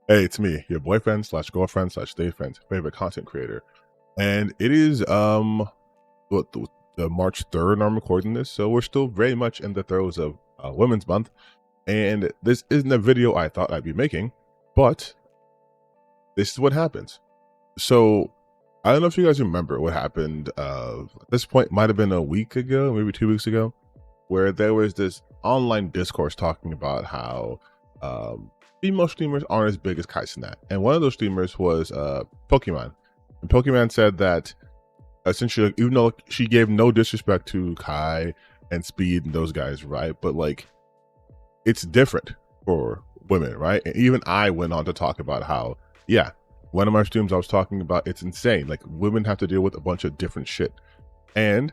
Hey, it's me, your boyfriend slash girlfriend slash day friend's favorite content creator. And it is what the March 3rd I'm recording this, so we're still very much in the throes of Women's Month. And this isn't a video I thought I'd be making, but this is what happens. So I don't know if you guys remember what happened at this point, might have been a week ago, maybe 2 weeks ago, where there was this online discourse talking about how female streamers aren't as big as Cinna. And one of those streamers was Pokemon. And Pokemon said that essentially, even though she gave no disrespect to Kai and Speed and those guys, right? But like, it's different for women, right? And even I went on to talk about how, yeah, one of my streams I was talking about, it's insane. Like, women have to deal with a bunch of different shit. And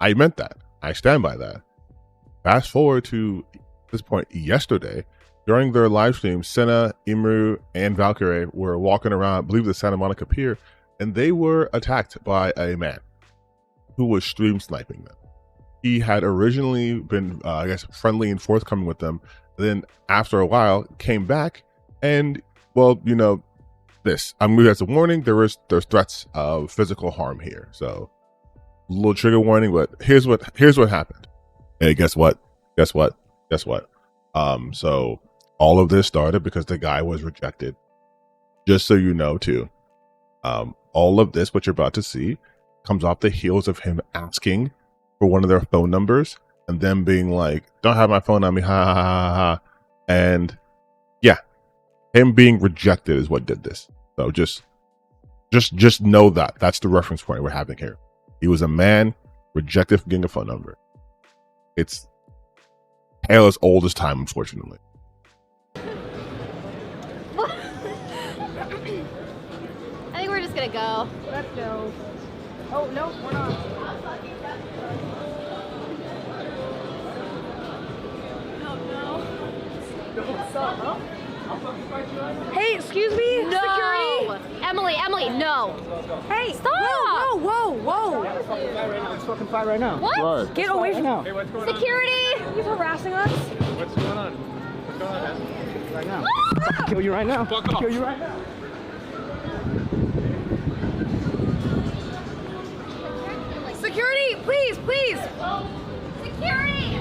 I meant that. I stand by that. Fast forward to this point yesterday, during their live stream, Cinna, Emiru, and Valkyrae were walking around, I believe the Santa Monica Pier, and they were attacked by a man who was stream sniping them. He had originally been, I guess, friendly and forthcoming with them. Then after a while, came back and, well, you know, I'm gonna as a warning, there's threats of physical harm here. So a little trigger warning, but here's what happened. Hey, guess what? So all of this started because the guy was rejected. Just so you know, too. All of this, what you're about to see, comes off the heels of him asking for one of their phone numbers and them being like, "Don't have my phone on me, ha ha ha ha." And yeah, him being rejected is what did this. So just know that that's the reference point we're having here. He was a man rejected for getting a phone number. It's tale as old as time, unfortunately. I think we're just gonna go. Let's go. Oh, no, we're not. What's up, huh? Hey, excuse me? No! Security? Emily, no! Hey, Stop! Whoa! Let's fucking fight right now. What? Get away from Hey, what's going Security! He's harassing us. on? What's going on? What's going on, man? Right now. Ah! Kill you right now. Fuck off. Kill you right now. Security, please! Security!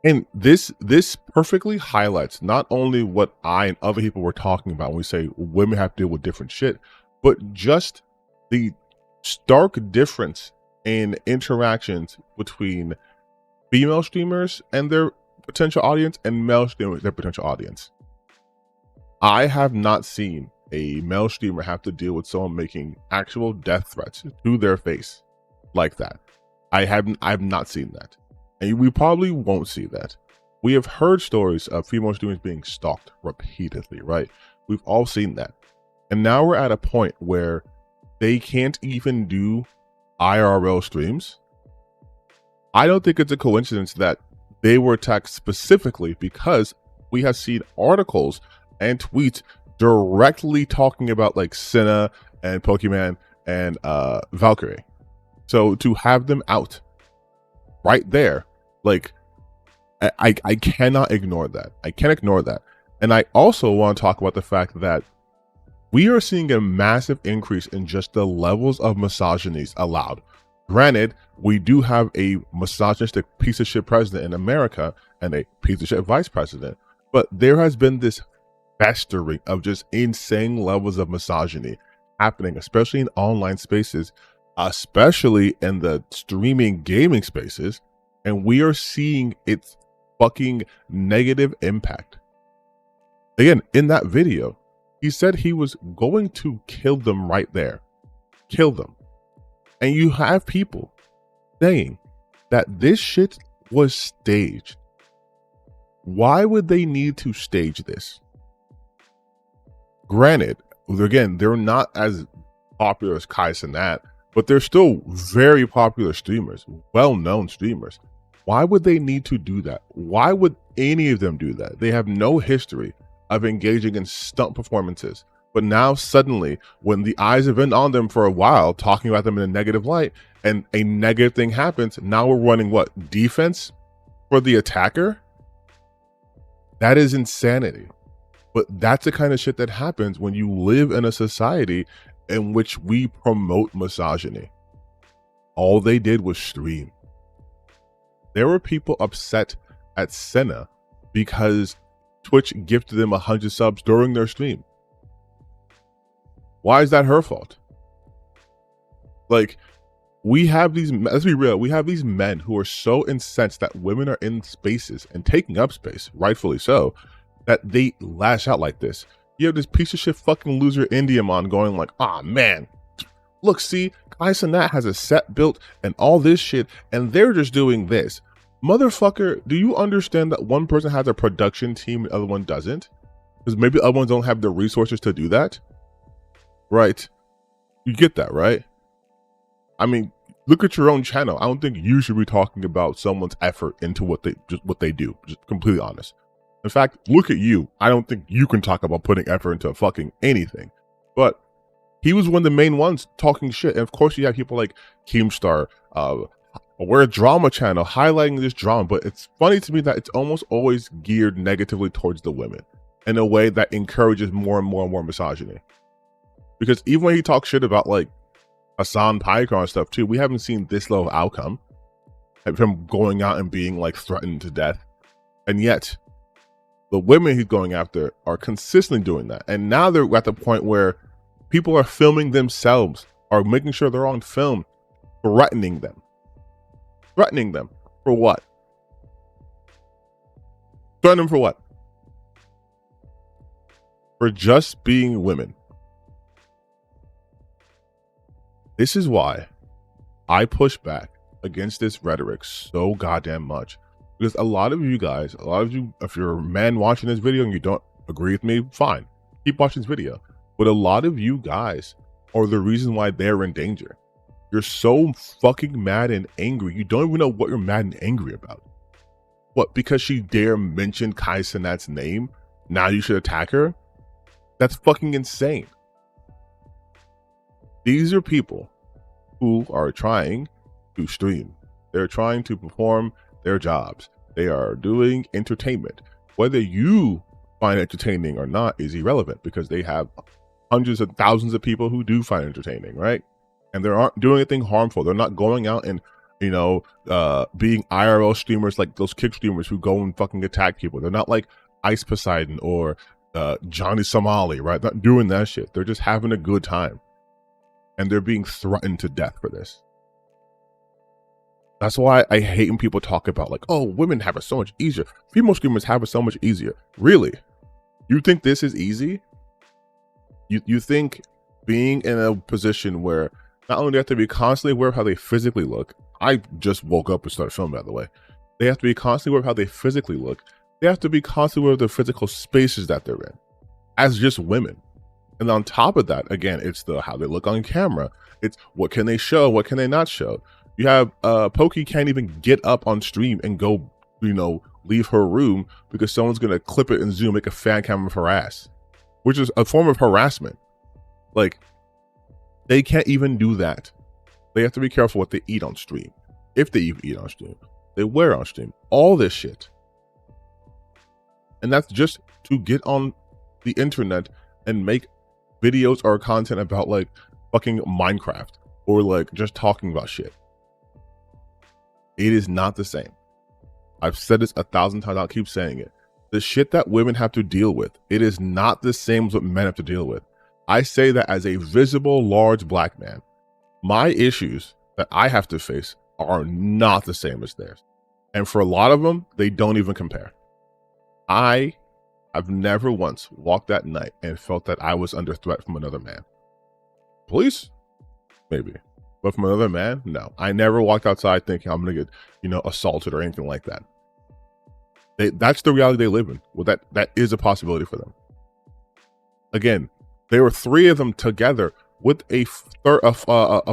And this perfectly highlights not only what I and other people were talking about when we say women have to deal with different shit, but just the stark difference in interactions between female streamers and their potential audience and male streamers their potential audience. I have not seen a male streamer have to deal with someone making actual death threats to their face like that. I've not seen that. And we probably won't see that. We have heard stories of female streamers being stalked repeatedly, right? We've all seen that. And now we're at a point where they can't even do IRL streams. I don't think it's a coincidence that they were attacked specifically because we have seen articles and tweets directly talking about like Cinna and Pokemon and Valkyrae. So to have them out right there, like, I cannot ignore that. I can't ignore that. And I also want to talk about the fact that we are seeing a massive increase in just the levels of misogynies allowed. Granted, we do have a misogynistic piece of shit president in America and a piece of shit vice president, but there has been this festering of just insane levels of misogyny happening, especially in online spaces, especially in the streaming gaming spaces, and we are seeing its fucking negative impact. Again, in that video, he said he was going to kill them right there. Kill them. And you have people saying that this shit was staged. Why would they need to stage this? Granted, again, they're not as popular as Cinna, but they're still very popular streamers, well-known streamers. Why would they need to do that? Why would any of them do that? They have no history of engaging in stunt performances. But now suddenly, when the eyes have been on them for a while, talking about them in a negative light, and a negative thing happens, now we're running what? Defense? for the attacker, that is insanity. But that's the kind of shit that happens when you live in a society in which we promote misogyny. All they did was stream. There were people upset at Cinna because Twitch gifted them 100 subs during their stream. Why is that her fault? Like, we have these, let's be real, we have these men who are so incensed that women are in spaces and taking up space, rightfully so, that they lash out like this. You have this piece of shit fucking loser Indiamon going like, ah, man, look, see, Cinna has a set built and all this shit, and they're just doing this. Motherfucker, do you understand that one person has a production team and the other one doesn't? Because maybe the other ones don't have the resources to do that? Right. You get that, right? I mean, look at your own channel. I don't think you should be talking about someone's effort into what they do. Just completely honest. In fact, look at you. I don't think you can talk about putting effort into fucking anything. But he was one of the main ones talking shit. And of course you have people like Keemstar, we're a drama channel highlighting this drama. But it's funny to me that it's almost always geared negatively towards the women in a way that encourages more and more and more misogyny. Because even when he talks shit about like Hassan Piker and stuff too, we haven't seen this level of outcome of him going out and being like threatened to death. And yet the women he's going after are consistently doing that. And now they're at the point where people are filming themselves, are making sure they're on film, threatening them. Threatening them for what? Threatening them for what? For just being women. This is why I push back against this rhetoric so goddamn much. Because a lot of you guys, if you're a man watching this video and you don't agree with me, fine. Keep watching this video. But a lot of you guys are the reason why they're in danger. You're so fucking mad and angry. You don't even know what you're mad and angry about. What, because she dare mention Cinna's name, now you should attack her? That's fucking insane. These are people who are trying to stream. They're trying to perform their jobs. They are doing entertainment. Whether you find it entertaining or not is irrelevant, because they have hundreds of thousands of people who do find it entertaining, right? And they aren't doing anything harmful. They're not going out and, you know, being IRL streamers like those kick streamers who go and fucking attack people. They're not like Ice Poseidon or Johnny Somali, right? Not doing that shit. They're just having a good time. And they're being threatened to death for this. That's why I hate when people talk about like, oh, women have it so much easier. Female streamers have it so much easier. Really? You think this is easy? You think being in a position where not only do they have to be constantly aware of how they physically look. I just woke up and started filming, by the way. They have to be constantly aware of how they physically look. They have to be constantly aware of the physical spaces that they're in as just women. And on top of that, again, it's the how they look on camera. It's what can they show, what can they not show. You have Pokey can't even get up on stream and go, you know, leave her room because someone's gonna clip it and zoom, make a fan cam of her ass, which is a form of harassment. Like, they can't even do that. They have to be careful what they eat on stream, if they even eat on stream, they wear on stream, all this shit. And that's just to get on the internet and make videos or content about like fucking Minecraft or like just talking about shit. It is not the same. I've said this 1,000 times. I'll keep saying it. The shit that women have to deal with, it is not the same as what men have to deal with. I say that as a visible, large black man. My issues that I have to face are not the same as theirs. And for a lot of them, they don't even compare. I have never once walked that night and felt that I was under threat from another man. Police? Maybe. But from another man? No. I never walked outside thinking I'm going to get, you know, assaulted or anything like that. That's the reality they live in. Well, that is a possibility for them. Again, there were 3 of them together with a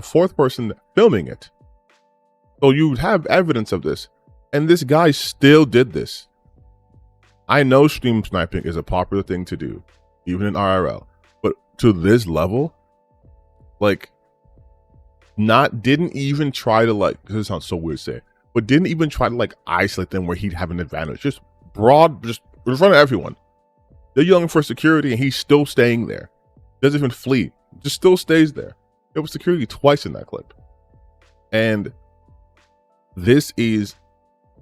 fourth person filming it. So you have evidence of this. And this guy still did this. I know stream sniping is a popular thing to do, even in IRL. But to this level, like, didn't even try to, like, this sounds so weird to say, but didn't even try to like isolate them where he'd have an advantage. Just broad, just in front of everyone. They're yelling for security and he's still staying there. Doesn't even flee, just still stays there. There was security twice in that clip. And this is,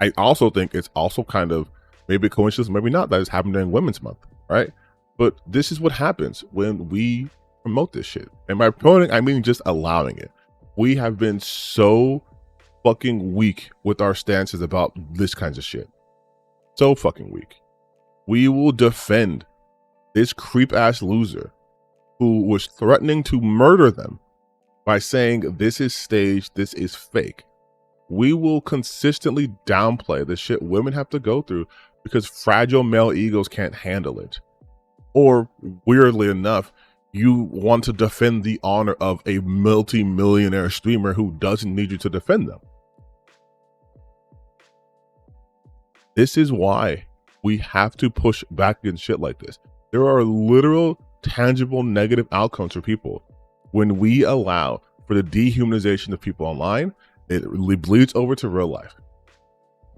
I also think it's also kind of maybe a coincidence, maybe not, that it's happened during Women's Month, right? But this is what happens when we promote this shit. And by promoting, I mean just allowing it. We have been so fucking weak with our stances about this kinds of shit. So fucking weak. We will defend this creep ass loser who was threatening to murder them by saying this is staged, this is fake. We will consistently downplay the shit women have to go through because fragile male egos can't handle it. Or weirdly enough, you want to defend the honor of a multi-millionaire streamer who doesn't need you to defend them. This is why we have to push back against shit like this. There are literal, tangible negative outcomes for people when we allow for the dehumanization of people online. It really bleeds over to real life.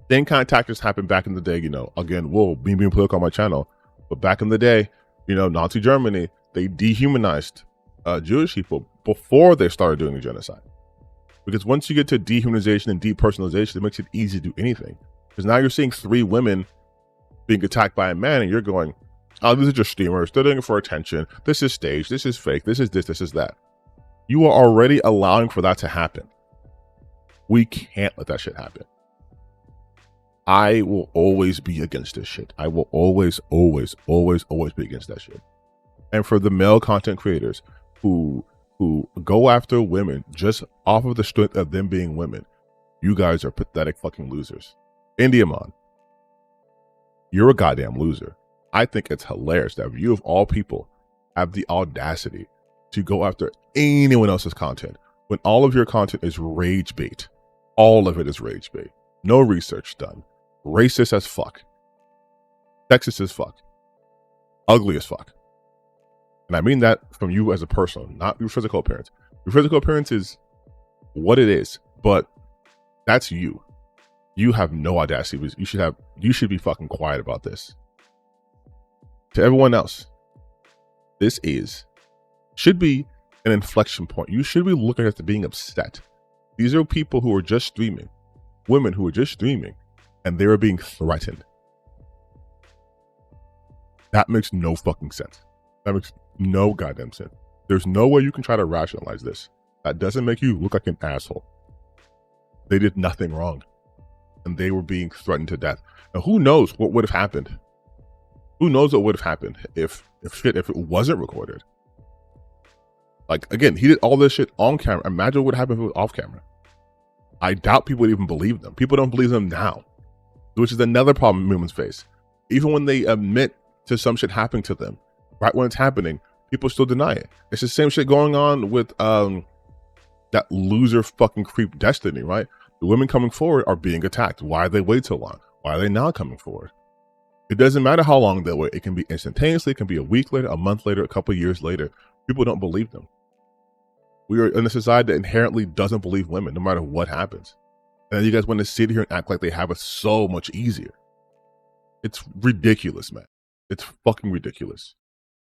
Same kind of tactics happened back in the day, you know, again, whoa, being political on my channel. But back in the day, you know, Nazi Germany, they dehumanized Jewish people before they started doing the genocide. Because once you get to dehumanization and depersonalization, it makes it easy to do anything. Because now you're seeing 3 women being attacked by a man and you're going, oh, these are just streamers. They're doing it for attention. This is staged. This is fake. This is this. This is that. You are already allowing for that to happen. We can't let that shit happen. I will always be against this shit. I will always be against that shit. And for the male content creators who go after women just off of the strength of them being women, you guys are pathetic fucking losers. Indiamon, you're a goddamn loser. I think it's hilarious that you of all people have the audacity to go after anyone else's content when all of your content is rage bait. All of it is rage bait. No research done. Racist as fuck. Sexist as fuck. Ugly as fuck. And I mean that from you as a person, not your physical appearance. Your physical appearance is what it is, but that's you. You have no audacity. You should be fucking quiet about this. To everyone else, this should be an inflection point. You should be looking at being upset. These are people who are just streaming, women who are just streaming, and they are being threatened. That makes no fucking sense. That makes no goddamn sense. There's no way you can try to rationalize this. That doesn't make you look like an asshole. They did nothing wrong, and they were being threatened to death. Now, who knows what would have happened? Who knows what would have happened if it wasn't recorded? Like, again, he did all this shit on camera. Imagine what would happen if it was off camera. I doubt people would even believe them. People don't believe them now, which is another problem humans face. Even when they admit to some shit happening to them, right when it's happening, people still deny it. It's the same shit going on with that loser fucking creep Destiny, right? The women coming forward are being attacked. Why they wait so long? Why are they now coming forward? It doesn't matter how long they wait. It can be instantaneously. It can be a week later, a month later, a couple of years later. People don't believe them. We are in a society that inherently doesn't believe women, no matter what happens. And you guys want to sit here and act like they have it so much easier. It's ridiculous, man. It's fucking ridiculous.